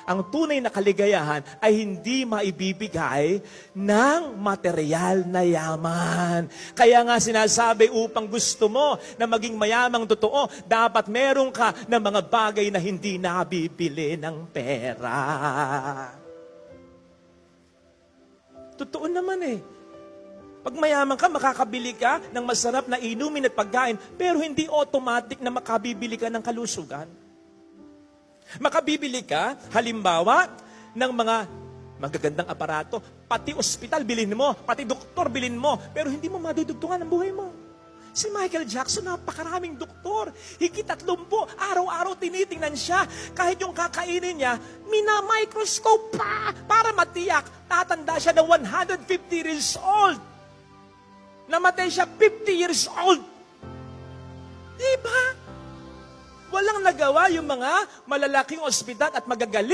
Ang tunay na kaligayahan ay hindi maibibigay ng material na yaman. Kaya nga sinasabi, upang gusto mo na maging mayamang totoo, dapat meron ka ng mga bagay na hindi nabibili ng pera. Totoo naman eh. Pag mayaman ka, makakabili ka ng masarap na inumin at pagkain, pero hindi automatic na makabibili ka ng kalusugan. Makabibili ka, halimbawa, ng mga magagandang aparato, pati ospital bilhin mo, pati doktor bilhin mo, pero hindi mo madudugtungan ang buhay mo. Si Michael Jackson, napakaraming doktor. Higit 30, araw-araw tinitingnan siya. Kahit yung kakainin niya, mina-microscope pa para matiyak. Tatanda siya na 150 years old. Namatay siya 50 years old. Diba? Walang nagawa yung mga malalaking ospital at magagaling